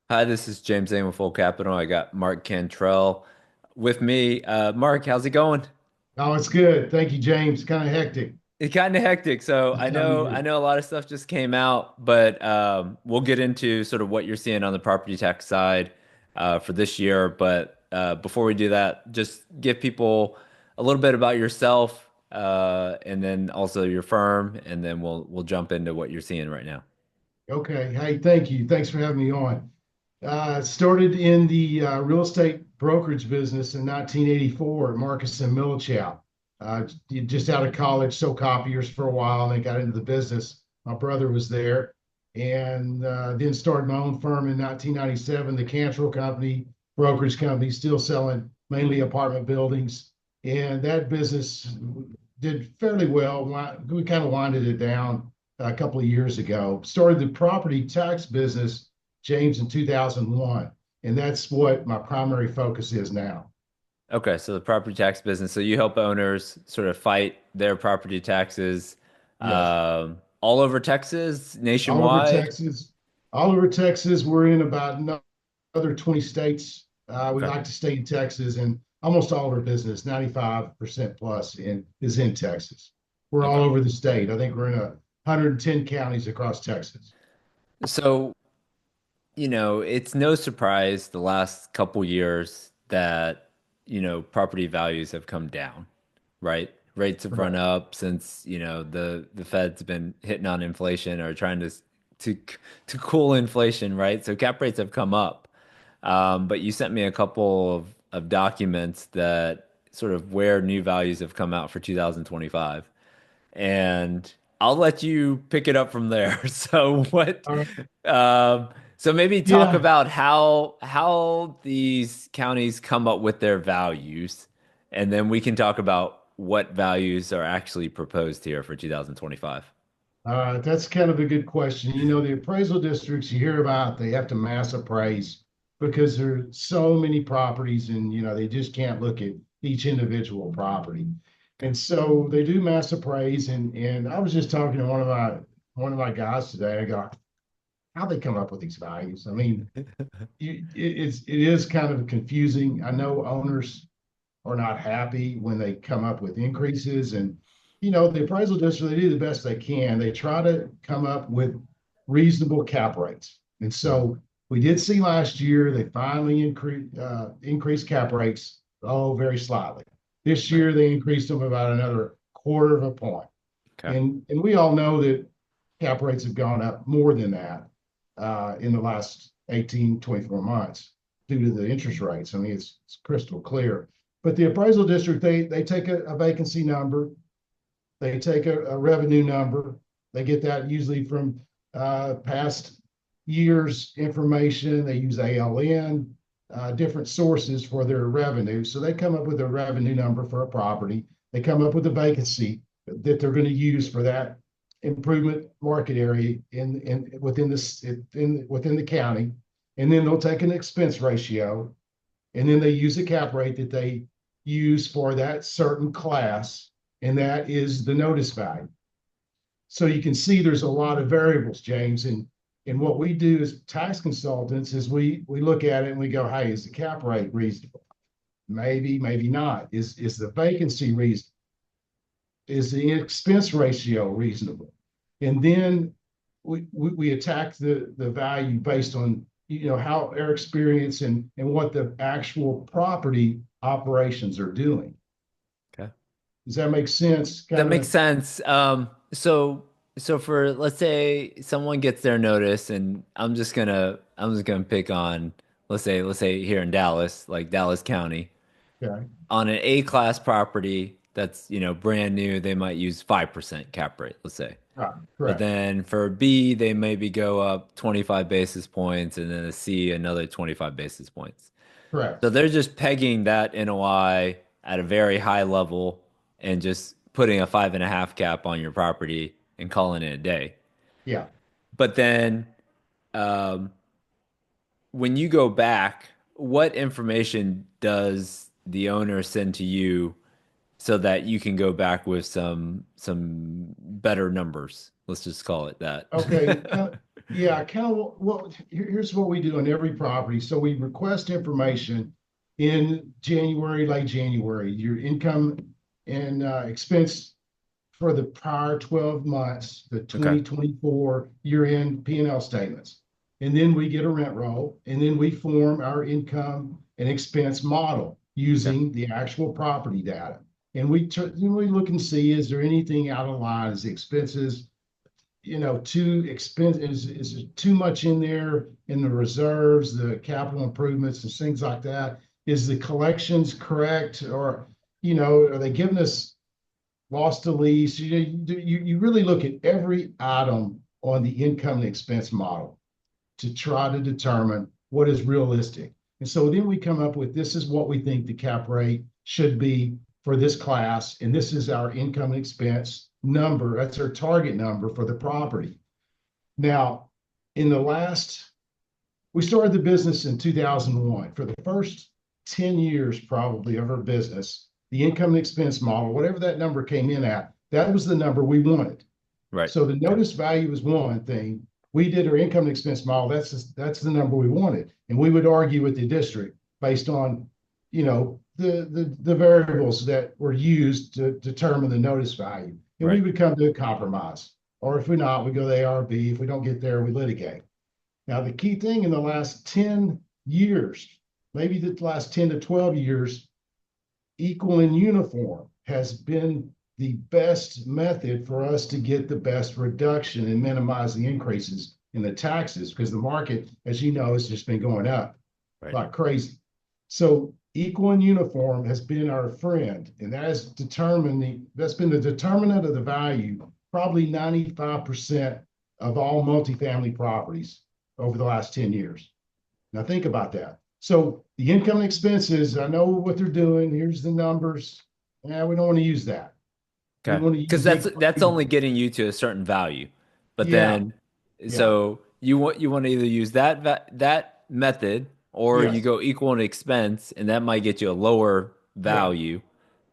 Hi, this is James Zane with Full Capital. I got Mark Cantrell with me. Mark, how's it going? Oh, it's good. Thank you, James. Kind of hectic It's kind of hectic. So this I time of know I year. know a lot of stuff just came out, but we'll get into sort of what you're seeing on the property tax side for this year. But before we do that, just give people a little bit about yourself, and then also your firm, and then we'll jump into what you're seeing right now. Okay. Hey, thank you. Thanks for having me on. Started in the real estate brokerage business in 1984 at Marcus and Millichap. Just out of college, sold copiers for a while, and then got into the business. My brother was there, and then started my own firm in 1997, the Cantrell Company, brokerage company, still selling mainly apartment buildings. And that business did fairly well. We kind of winded it down a couple of years ago. Started the property tax business, James, in 2001. And that's what my primary focus is now. Okay, so the property tax business. So you help owners sort of fight their property taxes Yes. all over Texas, All over nationwide. Texas. All over Texas. We're in about another 20 states. We Okay. like to stay in Texas, and almost all of our business, 95% plus, is in Texas. We're all Okay. over the state. I think we're in 110 counties across Texas. So, it's no surprise the last couple years that, property values have come down, right? Rates have run Correct. up since, the Fed's been hitting on inflation or trying to to cool inflation, right? So cap rates have come up. But you sent me a couple of documents that sort of where new values have come out for 2025. And I'll let you pick it up from there. So what All right. um so maybe talk Yeah. about how these counties come up with their values, and then we can talk about what values are actually proposed here for 2025. That's kind of a good question. The appraisal districts you hear about, they have to mass appraise because there are so many properties and, they just can't look at each individual property. Okay. And so they do mass appraise. And I was just talking to one of my guys today. I go, how they come up with these values? I mean, it is kind of confusing. I know owners are not happy when they come up with increases. And, the appraisal district, they do the best they can. They try to come up with reasonable cap rates. And so we did see last year, they finally increased cap rates, very slightly. This Right. year, they increased them about another quarter of a point. Okay. And we all know that cap rates have gone up more than that in the last 18, 24 months due to the interest rates. I mean, it's crystal clear. But the appraisal district, they take a vacancy number, they take a revenue number, they get that usually from past years' information. They use ALN, different sources for their revenue. So they come up with a revenue number for a property. They come up with a vacancy that they're going to use for that improvement market area in within within the county, and then they'll take an expense ratio, and then they use a cap rate that they use for that certain class, and that is the notice value. So you can see there's a lot of variables, James, and what we do as tax consultants is we look at it and we go, hey, is the cap rate reasonable? Maybe, maybe not. Is the vacancy reasonable? Is the expense ratio reasonable? And then we attack the value based on how our experience and what the actual property operations are doing. Okay. Does that make sense? That Kind makes of. sense. So for let's say someone gets their notice, and I'm just gonna pick on let's say here in Dallas, like Dallas County, Okay. on an A class property that's brand new, they might use 5% cap rate, let's say. Right. But Correct. then for B, they maybe go up 25 basis points, and then a C another 25 basis points. Correct. So they're just pegging that NOI at a very high level and just putting a 5.5 cap on your property and calling it a day. Yeah. But then um, when you go back, what information does the owner send to you so that you can go back with some better numbers? Let's just call it Okay. that. Yeah, kind of. Well, here's what we do on every property. So we request information in January, late January, your income and expense for the prior 12 months, the Okay. 2024 year-end P&L statements. And then we get a rent roll, and then we form our income and expense model Okay. using the actual property data. And we look and see, is there anything out of line? Is the expenses, too expensive? Is too much in there in the reserves, the capital improvements, and things like that? Is the collections correct? Or, are they giving us loss to lease? You really look at every item on the income and expense model to try to determine what is realistic. And so then we come up with, this is what we think the cap rate should be for this class, and this is our income and expense number. That's our target number for the property. Now, in the last, we started the business in 2001. For the first 10 years, probably, of our business, the income and expense model, whatever that number came in at, that was the number we wanted. Right. So the Okay. notice value was one thing. We did our income and expense model. That's the number we wanted, and we would argue with the district based on, the variables that were used to determine the notice value, and we Right. would come to a compromise. Or if we're not, we go to ARB. If we don't get there, we litigate. Now, the key thing in the last 10 years, maybe the last 10 to 12 years, equal and uniform has been the best method for us to get the best reduction and minimize the increases in the taxes, because the market, as you know, has just been going up Right. like crazy. So equal and uniform has been our friend, and that's been the determinant of the value, probably 95% of all multifamily properties over the last 10 years. Now think about that. So the income and expenses, I know what they're doing. Here's the numbers. Yeah, we don't want to use that. We Okay. want to Because use equal that's and only uniform. getting you to a certain value. But Yeah, then yeah, so you want to either use that method or you yes, go equal in expense and that might get you a lower yeah, value,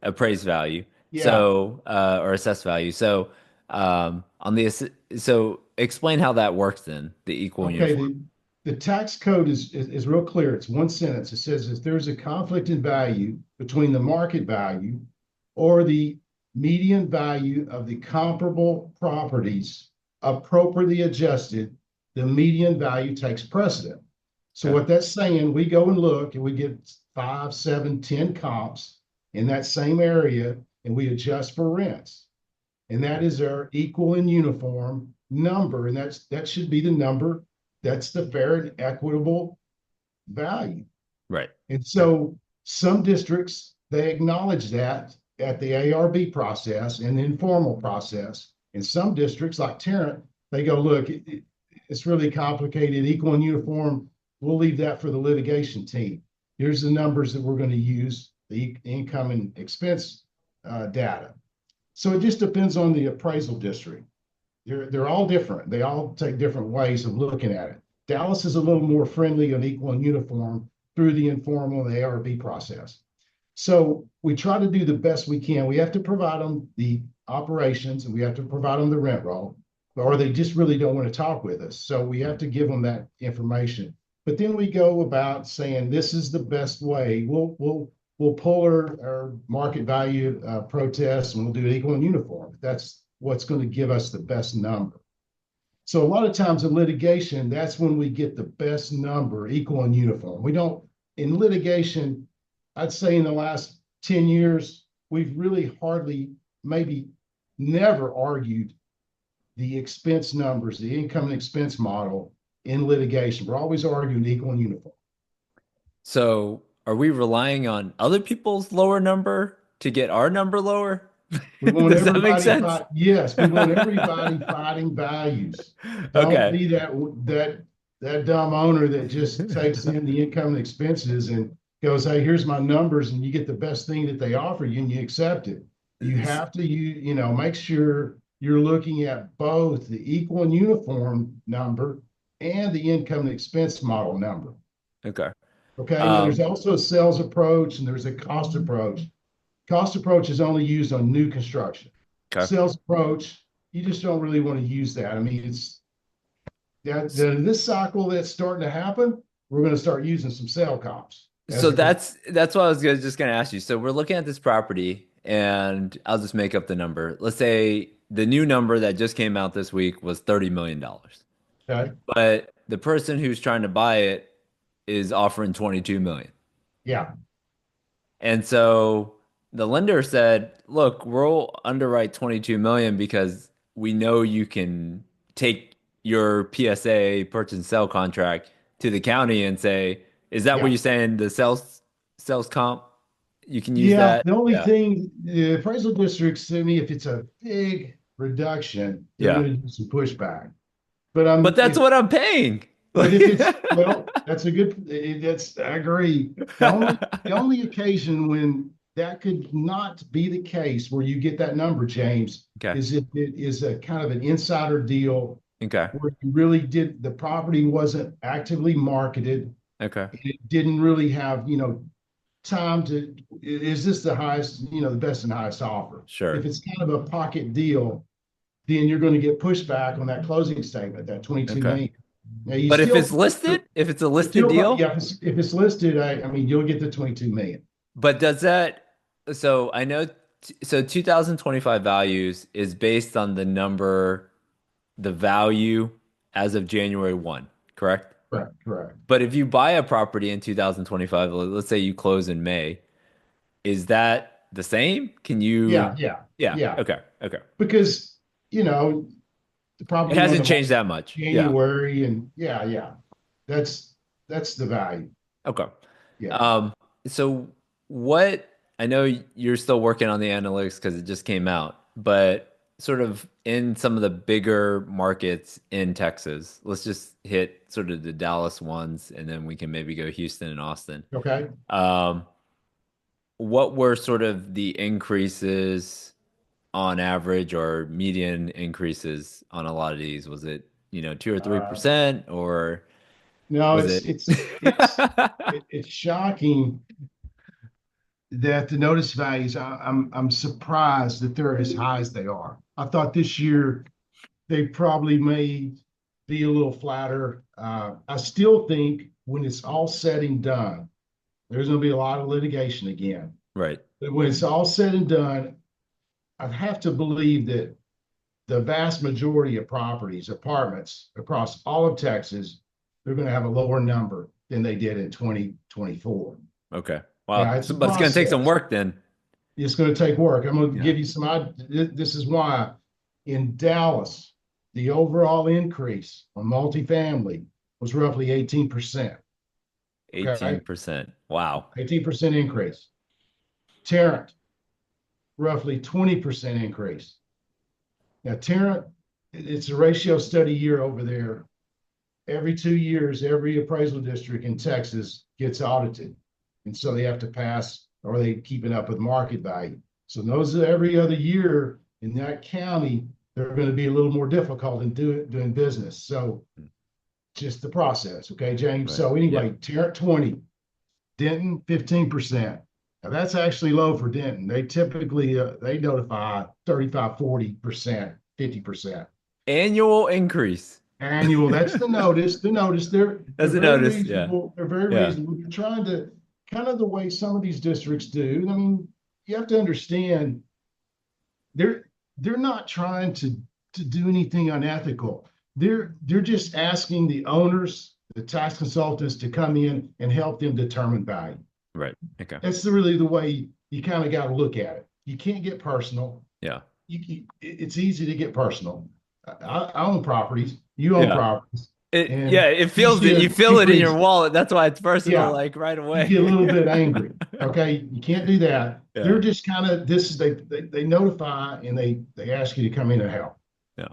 appraised value. yeah. So or assessed value. So on the so explain how that works then, the equal and Okay, uniform. the tax code is real clear. It's one sentence. It says if there's a conflict in value between the market value or the median value of the comparable properties appropriately adjusted, the median value takes precedent. So Okay. what that's saying, we go and look and we get 5, 7, 10 comps in that same area, and we adjust for rents. And that Okay. is our equal and uniform number. And that should be the number. That's the fair and equitable value. Right. And Okay. so some districts, they acknowledge that at the ARB process and the informal process. In some districts, like Tarrant, they go, look, it's really complicated, equal and uniform. We'll leave that for the litigation team. Here's the numbers that we're going to use, the income and expense data. So it just depends on the appraisal district. They're all different. They all take different ways of looking at it. Dallas is a little more friendly and equal and uniform through the informal and the ARB process. So we try to do the best we can. We have to provide them the operations and we have to provide them the rent roll, or they just really don't want to talk with us. So we have to give them that information. But then we go about saying this is the best way. We'll pull our market value protest and we'll do it equal and uniform. That's what's going to give us the best number. So a lot of times in litigation, that's when we get the best number, equal and uniform. We don't, in litigation, I'd say in the last 10 years, we've really hardly, maybe never argued the expense numbers, the income and expense model in litigation. We're always arguing equal and uniform. So are we relying on other people's lower number to get our number lower? We want Does that make everybody sense? fight. Yes, we want everybody fighting values. Don't Okay. be that dumb owner that just takes in the income and expenses and goes, "Hey, here's my numbers," and you get the best thing that they offer you and you accept it. You have to make sure you're looking at both the equal and uniform number and the income and expense model number. Okay. Okay. Now there's Um, also a sales approach and there's a cost approach. Cost approach is only used on new construction. okay. Sales approach, you just don't really want to use that. I mean, this cycle that's starting to happen, we're going to start using some sale comps as So it goes. that's what I was just gonna ask you. So we're looking at this property, and I'll just make up the number. Let's say the new number that just came out this week was $30 million. Okay. But the person who's trying to buy it is offering 22 million. Yeah. And so the lender said, "Look, we'll underwrite 22 million because we know you can take your PSA purchase and sell contract to the county and say, is that what Yeah. you're saying? The sales comp, you can use Yeah. that?" The only Yeah. thing the appraisal districts to me, if it's a big reduction, they're Yeah. going to do some pushback. But that's what I'm paying. But if it's, Like, well, that's a good, that's, I agree. The only occasion when that could not be the case where you get that number, James, Okay. is if it is a kind of an insider deal Okay. where you really did, the property wasn't actively marketed. Okay. It didn't really have, time to, is this the highest, the best and highest offer? If Sure. it's kind of a pocket deal, then you're going to get pushback on that closing statement, that 22 Okay. million. Now you But if still, it's listed, if it's a you listed still, deal, yeah, if it's listed, I mean, you'll get the 22 million. but does that, so I know, so 2025 values is based on the number, the value as of January 1, correct? Correct, correct. But if you buy a property in 2025, let's say you close in May, is that the same? Can Yeah, you, yeah, yeah, yeah. okay, okay. Because, the It property went hasn't on the changed market that much. in Yeah, January and yeah, yeah. That's the value. okay. Yeah. Um, so what, I know you're still working on the analytics because it just came out, but sort of in some of the bigger markets in Texas, let's just hit sort of the Dallas ones and then we can maybe go Houston and Austin. Okay. Um, what were sort of the increases on average or median increases on a lot of these? Was it, 2 or Uh, 3% or no, was it's it? it's it's it's shocking that the notice values. I'm surprised that they're as high as they are. I thought this year they probably may be a little flatter. I still think when it's all said and done, there's going to be a lot of litigation again. Right, But when it's all said and done, I'd have to believe that the vast majority of properties, apartments across all of Texas, they're going to have a lower number than they did in 2024. okay. Yeah, Well, it's a but it's going to take some process. work then. It's going to take work. I'm going to Yeah. give you some. This is why in Dallas, the overall increase on multifamily was roughly 18%. Okay, 18%. Wow. 18% increase. Tarrant, roughly 20% increase. Now, Tarrant, it's a ratio study year over there. Every 2 years, every appraisal district in Texas gets audited. And so they have to pass or they keeping up with market value. So those every other year in that county, they're going to be a little more difficult in doing business. So just the process. Okay, James. Right. So Yeah. anyway, Tarrant 20, Denton 15%. Now that's actually low for Denton. They typically they notify 35, 40%, 50% Annual increase. annual. That's the notice. The notice. They're That's a very notice. Yeah. reasonable. They're very Yeah. reasonable. They're trying to kind of the way some of these districts do. I mean, you have to understand they're not trying to do anything unethical. They're just asking the owners, the tax consultants to come in and help them determine value. Right. Okay. That's really the way you kind of got to look at it. You can't get personal. Yeah. It's easy to get personal. I own properties. You own Yeah. properties, Yeah, and it you just feels it. get You an feel it in your increase. wallet. That's why it's personal, Yeah, like right you away. get a little bit angry. Okay, you can't do that. They're Yeah. just kind of this is they notify and they ask you to come in and help. Yeah.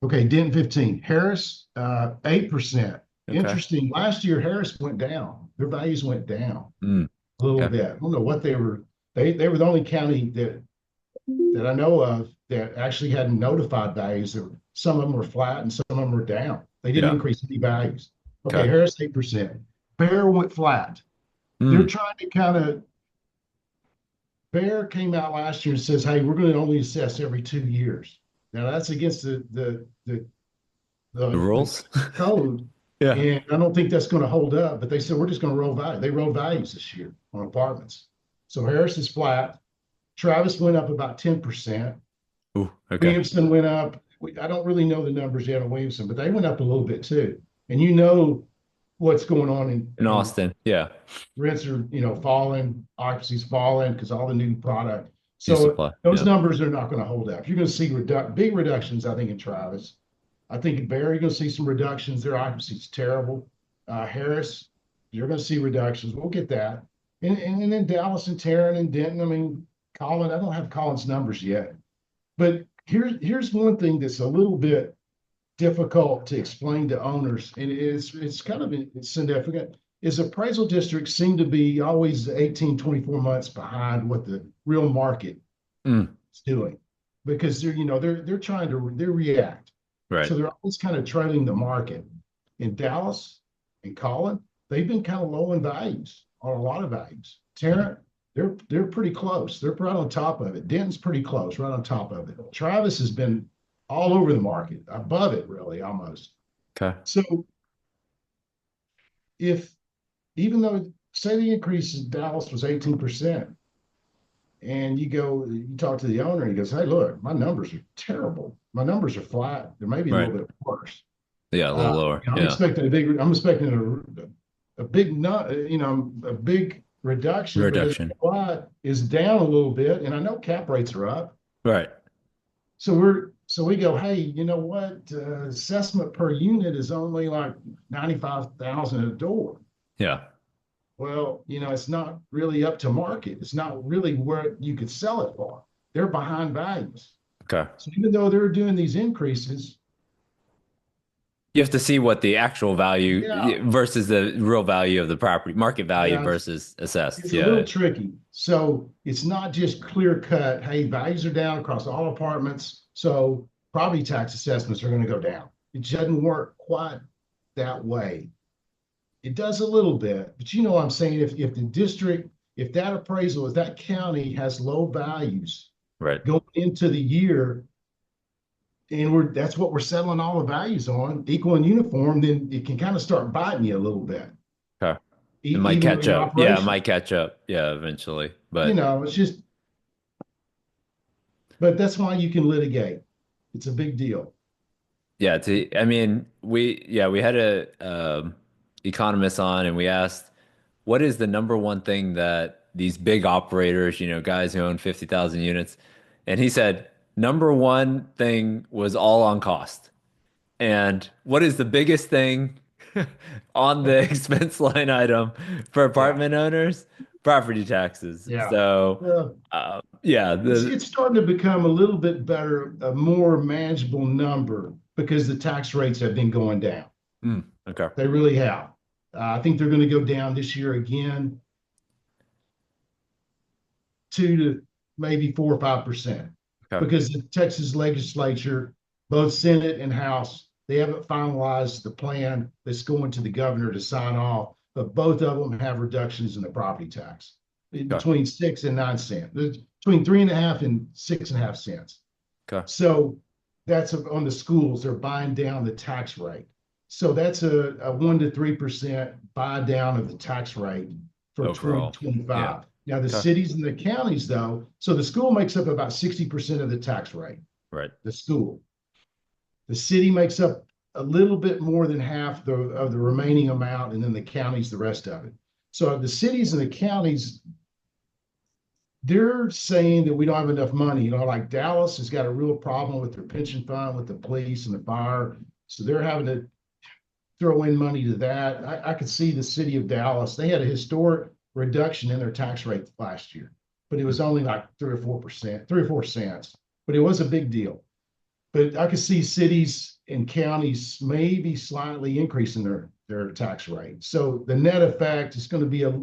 Okay, Denton 15, Harris 8%. Okay. Interesting. Last year Harris went down. Their values went down Mm. a little Okay. bit. I don't know what they were. They were the only county that I know of that actually had notified values. Some of them were flat and some of them were down. They didn't Yeah. increase any values. Okay, Okay. Harris 8%. Bear went flat. They're Mm. trying to kind of Bear came out last year and says, "Hey, we're going to only assess every 2 years." Now that's against the The the rules? code, Yeah. and I don't think that's going to hold up. But they said we're just going to roll value. They rolled values this year on apartments. So Harris is flat. Travis went up about 10%. Ooh, okay. Williamson went up. I don't really know the numbers yet on Williamson, but they went up a little bit too. And you know what's going on In in Austin. Yeah. rents are, falling, occupancy's falling because all the new product. New So supply. those Yeah. numbers are not going to hold up. You're going to see big reductions, I think, in Travis. I think in Barry, you're going to see some reductions. Their occupancy is terrible. Harris, you're going to see reductions. We'll get that. And then Dallas and Tarrant and Denton. I mean, Colin, I don't have Colin's numbers yet. But here's one thing that's a little bit difficult to explain to owners, and it's kind of significant, is appraisal districts seem to be always 18, 24 months behind what the real market Mm, is doing because they're trying to they react. right. So they're always kind of trailing the market. In Dallas and Colin, they've been kind of low in values on a lot of values. Mm, Tarrant, they're pretty close. They're right on top of it. Denton's pretty close, right on top of it. Travis has been all over the market, above it really almost. okay. So if even though say the increase in Dallas was 18%, and you talk to the owner and he goes, "Hey, look, my numbers are terrible. My numbers are flat. They're maybe a Right. little bit worse. Yeah, a little lower. Yeah. I'm expecting a big a big reduction, but the Reduction. supply is down a little bit, and I know cap rates are up. Right. So we go, hey, you know what? Assessment per unit is only like 95,000 a door. Yeah. Well, it's not really up to market. It's not really where you could sell it for. They're behind values. Okay. So even though they're doing these increases, You have to see what the actual yeah, value versus the real value of the property, market value yeah, versus assessed. it's a little Yeah. tricky. So it's not just clear cut. Hey, values are down across all apartments. So property tax assessments are going to go down. It doesn't work quite that way. It does a little bit, but what I'm saying, if the district, if that appraisal, if that county has low values Right. going into the year, and that's what we're settling all the values on, equal and uniform, then it can kind of start biting you a little bit, Okay. It might even catch in up. Yeah, it operation. might catch up. Yeah, eventually. But It's just, but that's why you can litigate. It's a big deal. yeah, I mean, we had a economist on and we asked, what is the number one thing that these big operators, guys who own 50,000 units, and he said, number one thing was all on cost. And what is the biggest thing on the expense line item for Yeah, apartment owners? Property taxes. yeah. So, Well, yeah, it's starting to become a little bit better, a more manageable number because the tax rates have been going down. okay, They really have. I think they're going to go down this year again, 2 to maybe 4 or 5%, okay, because the Texas legislature, both Senate and House, they haven't finalized the plan that's going to the governor to sign off, but both of them have reductions in the property tax okay, between 6 and 9 cents, between 3.5 and 6.5 cents. okay, So that's on the schools. They're buying down the tax rate. So that's a 1 to 3% buy down of the tax rate for overall. Yeah, 2025. Now, the okay, cities and the counties, though, so the school makes up about 60% of the tax rate, right, the school. The city makes up a little bit more than half of the remaining amount, and then the counties, the rest of it. So the cities and the counties, they're saying that we don't have enough money. Like Dallas has got a real problem with their pension fund, with the police and the fire. So they're having to throw in money to that. I could see the city of Dallas, they had a historic reduction in their tax rate last year, but it was only like 3 or 4%, 3 or 4 cents, but it was a big deal. But I could see cities and counties maybe slightly increasing their tax rate. So the net effect is going to be a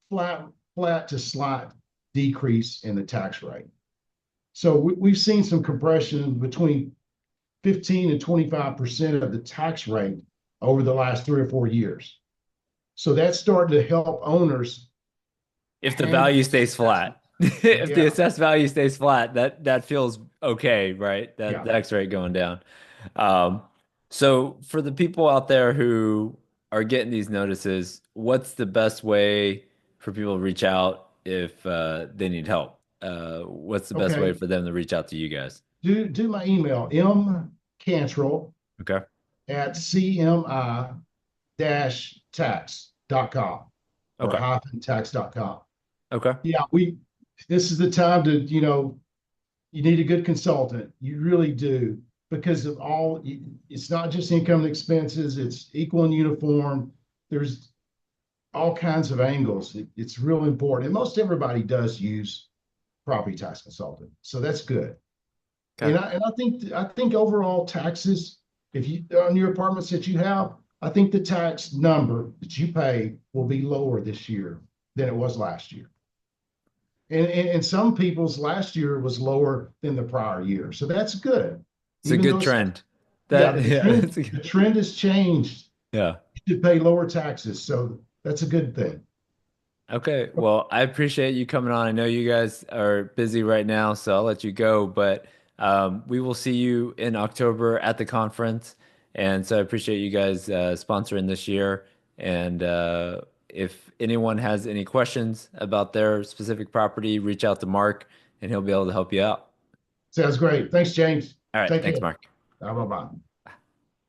flat to slight decrease in the tax rate. So we've seen some compression between 15 and 25% of the tax rate over the last 3 or 4 years. So that's starting to help owners if the handle value these stays assessments. flat, if the Yeah, assessed value stays flat, that feels okay, right? That yeah. the X rate going down. Um, So for the people out there who are getting these notices, what's the best way for people to reach out if they need help? What's the best way Okay, for them to reach out to you guys? do my email, mcantrell Okay. at cmi-tax.com or Okay. hyphen tax.com. Okay. Yeah, this is the time to, you need a good consultant. You really do, because of it's not just income and expenses, it's equal and uniform. There's all kinds of angles. It's real important. And most everybody does use property tax consultant. So that's good. Okay. And I think overall taxes, if you on your apartments that you have, I think the tax number that you pay will be lower this year than it was last year. And some people's last year was lower than the prior year. So that's good. It's a Even though good it's, trend. yeah, That the yeah, trend, it's a, the trend has changed. yeah. You should pay lower taxes. So that's a good thing. Okay, well, I appreciate you coming on. I know you guys are busy right now, so I'll let you go, but we will see you in October at the conference. And so I appreciate you guys sponsoring this year. And if anyone has any questions about their specific property, reach out to Mark and he'll be able to help you out. Sounds great. Thanks, James. All right, Take care. thanks, Mark. Bye bye.